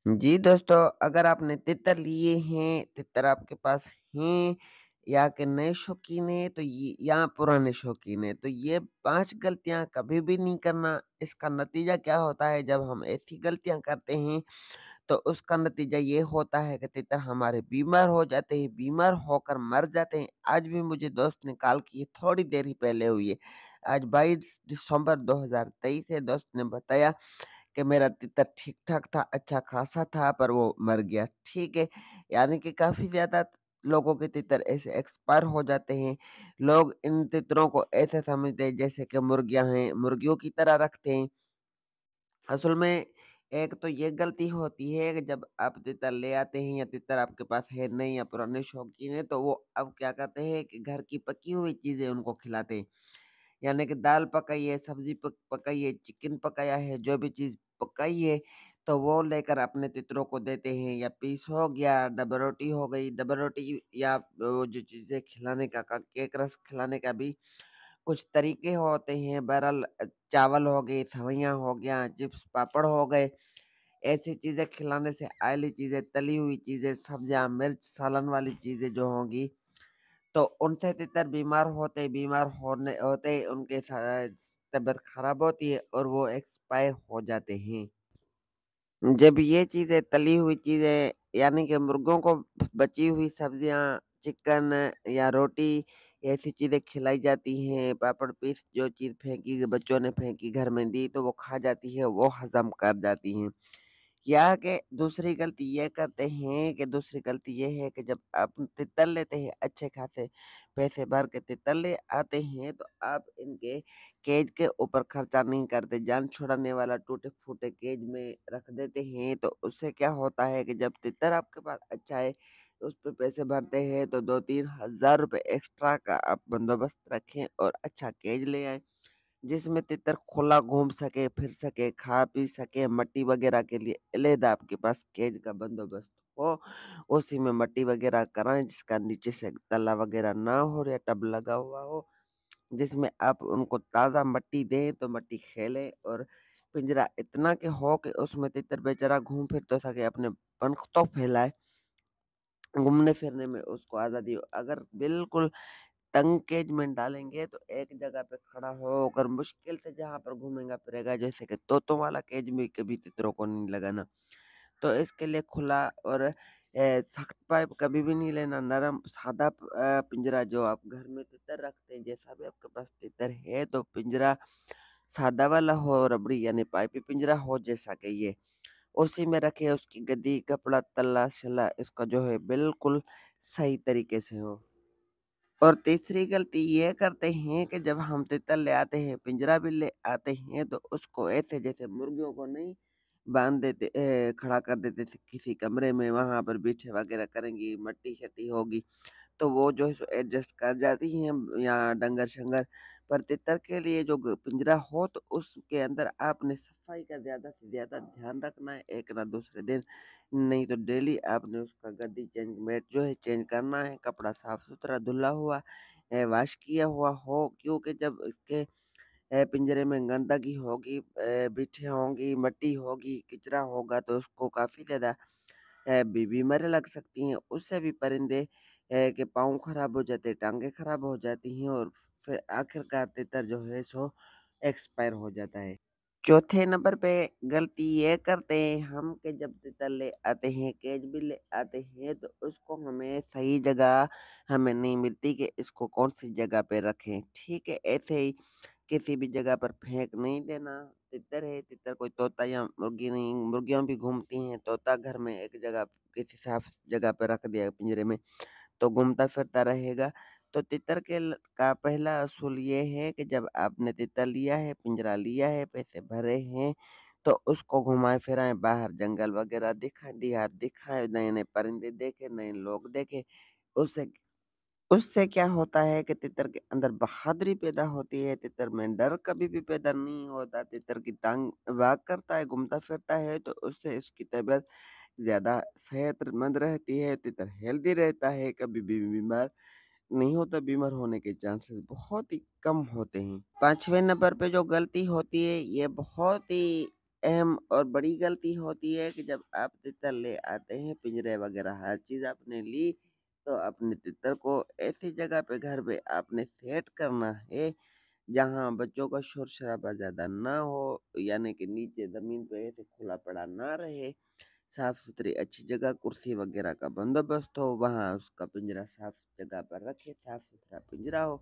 जी दोस्तों, अगर आपने तितर लिए हैं, तितर आपके पास हैं या कि नए शौकीन हैं तो ये या पुराने शौकीन हैं, तो ये 5 गलतियाँ कभी भी नहीं करना। इसका नतीजा क्या होता है जब हम ऐसी गलतियाँ करते हैं, तो उसका नतीजा ये होता है कि तितर हमारे बीमार हो जाते हैं, बीमार होकर मर जाते हैं। आज भी मुझे दोस्त ने कॉल की है, थोड़ी देर ही पहले हुई है। आज 22 दिसंबर 2023 है, दोस्त ने बताया कि मेरा तीतर ठीक-ठाक था, अच्छा खासा था पर वो मर गया, ठीक है। यानी कि काफ़ी ज़्यादा लोगों के तीतर ऐसे एक्सपायर हो जाते हैं। लोग इन तीतरों को ऐसे समझते हैं जैसे कि मुर्गियाँ हैं, मुर्गियों की तरह रखते हैं। असल में एक तो ये गलती होती है कि जब आप तीतर ले आते हैं या तीतर आपके पास है नहीं या पुराने शौकीन हैं, तो वो अब क्या करते हैं कि घर की पकी हुई चीज़ें उनको खिलाते हैं। यानी कि दाल पकाई है, सब्ज़ी पकाई है, चिकन पकाया है, जो भी चीज़ पकाई है, तो वो लेकर अपने तितरों को देते हैं या पीस हो गया, डबल रोटी हो गई, डबल रोटी या वो जो चीज़ें खिलाने का केक रस खिलाने का भी कुछ तरीके होते हैं। बहरहाल चावल हो गए, सेवइयाँ हो गया, चिप्स, पापड़ हो गए, ऐसी चीज़ें खिलाने से ऑयली चीज़ें, तली हुई चीज़ें, सब्जियाँ, मिर्च, सालन वाली चीज़ें जो होंगी तो उनसे तितर बीमार होने होते उनके तबीयत खराब होती है और वो एक्सपायर हो जाते हैं। जब ये चीज़ें तली हुई चीज़ें यानी कि मुर्गों को बची हुई सब्जियाँ, चिकन या रोटी ऐसी चीज़ें खिलाई जाती हैं, पापड़ पीस जो चीज़ फेंकी बच्चों ने फेंकी घर में दी तो वो खा जाती है, वो हज़म कर जाती हैं। या कि दूसरी गलती ये करते हैं कि दूसरी गलती ये है कि जब आप तितर लेते हैं अच्छे खासे पैसे भर के तितर ले आते हैं तो आप इनके केज के ऊपर खर्चा नहीं करते, जान छुड़ाने वाला टूटे-फूटे केज में रख देते हैं। तो उससे क्या होता है कि जब तितर आपके पास अच्छा है, उस पे पैसे भरते हैं तो 2-3 हज़ार रुपए एक्स्ट्रा का आप बंदोबस्त रखें और अच्छा केज ले आएँ। जिसमें तितर खुला घूम सके, फिर सके, खा पी सके, मट्टी वगैरह के लिए अलहदा आपके पास केज का बंदोबस्त हो, उसी में मट्टी वगैरह कराएँ जिसका नीचे से तला वगैरह ना हो या टब लगा हुआ हो, जिसमें आप उनको ताज़ा मट्टी दें तो मट्टी खेले और पिंजरा इतना के हो कि उसमें तितर बेचारा घूम फिर तो सके, अपने पंख तो फैलाए, घूमने-फिरने में उसको आज़ादी हो। अगर बिल्कुल तंग केज में डालेंगे तो एक जगह पे खड़ा होकर मुश्किल से जहाँ पर घूमेगा फिरेगा जैसे कि तोतों वाला केज में कभी तितरों को नहीं लगाना। तो इसके लिए खुला और सख्त पाइप कभी भी नहीं लेना, नरम सादा पिंजरा जो आप घर में तितर रखते हैं, जैसा भी आपके पास तितर है तो पिंजरा सादा वाला हो, रबड़ी यानी पाइपी पिंजरा हो जैसा कि ये, उसी में रखें, उसकी गद्दी, कपड़ा, तल्ला-शल्ला इसका जो है बिल्कुल सही तरीके से हो। और तीसरी गलती ये करते हैं कि जब हम तितर ले आते हैं, पिंजरा भी ले आते हैं तो उसको ऐसे जैसे मुर्गियों को नहीं बाँध देते खड़ा कर देते थे किसी कमरे में, वहाँ पर बिठे वगैरह करेंगी, मट्टी-शट्टी होगी। तो वो जो है सो एडजस्ट कर जाती हैं या डंगर-शंगर। पर तितर के लिए जो पिंजरा हो तो उसके अंदर आपने सफाई का ज़्यादा से ज़्यादा ध्यान रखना है, एक ना दूसरे दिन, नहीं तो डेली आपने उसका गद्दी चेंज मैट जो है चेंज करना है, कपड़ा साफ-सुथरा धुला हुआ वॉश किया हुआ हो क्योंकि जब इसके पिंजरे में गंदगी होगी बिठे होंगी, मट्टी होगी, कचरा होगा तो उसको काफ़ी ज़्यादा बीमारियाँ लग सकती हैं। उससे भी परिंदे के पाँव खराब हो जाते हैं, टाँगें खराब हो जाती हैं और फिर आखिरकार तितर जो है सो एक्सपायर हो जाता है। चौथे नंबर पे गलती ये करते हैं हम कि जब तितर ले आते हैं, केज भी ले आते हैं तो उसको हमें सही जगह हमें नहीं मिलती कि इसको कौन-सी जगह पे रखें। ठीक है, ऐसे ही किसी भी जगह पर फेंक नहीं देना। तितर है, तितर कोई तोता या मुर्गी नहीं, मुर्गियाँ भी घूमती हैं, तोता घर में एक जगह किसी साफ जगह पे रख दिया पिंजरे में, तो घूमता-फिरता रहेगा। तो तितर के का पहला असूल ये है कि जब आपने तितर लिया है, पिंजरा लिया है, पैसे भरे हैं, तो उसको घुमाएँ-फिराएँ बाहर जंगल वगैरह दिखाएँ, देहात दिखाएँ, नए-नए परिंदे देखें, नए लोग देखें। उससे उससे क्या होता है कि तितर के अंदर बहादुरी पैदा होती है, तितर में डर कभी भी पैदा नहीं होता, तितर की टाँग वाक करता है, घूमता-फिरता है, तो उससे उसकी तबीयत ज़्यादा सेहतमंद रहती है, तितर हेल्दी रहता है, कभी भी बीमार नहीं होता, बीमार होने के चांसेस बहुत ही कम होते हैं। 5वें नंबर पे जो गलती होती है, ये बहुत ही اہم اور بڑی غلطی ہوتی ہے کہ جب آپ تتر لے آتے ہیں، پنجرے وغیرہ ہر چیز آپ نے لی، تو اپنے تتر کو ایسی جگہ پہ گھر پہ آپ نے سیٹ کرنا ہے جہاں بچوں کا شور شرابہ زیادہ نہ ہو، یعنی کہ نیچے زمین پہ ایسے کھلا پڑا نہ رہے، صاف ستھری اچھی جگہ کرسی وغیرہ کا بندوبست ہو، وہاں اس کا پنجرا صاف جگہ پر رکھے، صاف ستھرا پنجرا ہو،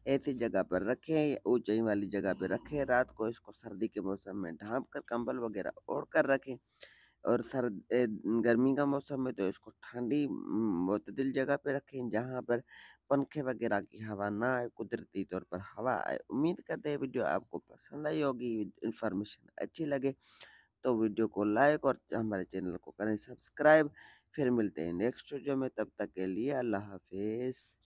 ایسی جگہ پر رکھیں، اونچائی والی جگہ پہ رکھیں، رات کو اس کو سردی کے موسم میں ڈھانپ کر کمبل وغیرہ اوڑھ کر رکھیں، اور گرمی کا موسم میں تو اس کو ٹھنڈی معتدل جگہ پہ رکھیں جہاں پر پنکھے وغیرہ کی ہوا نہ آئے، قدرتی طور پر ہوا آئے۔ امید کرتے ہیں ویڈیو آپ کو پسند آئی ہوگی، انفارمیشن اچھی لگے تو ویڈیو کو لائک اور ہمارے چینل کو کریں سبسکرائب۔ پھر ملتے ہیں نیکسٹ ویڈیو میں، تب تک کے لیے اللہ حافظ۔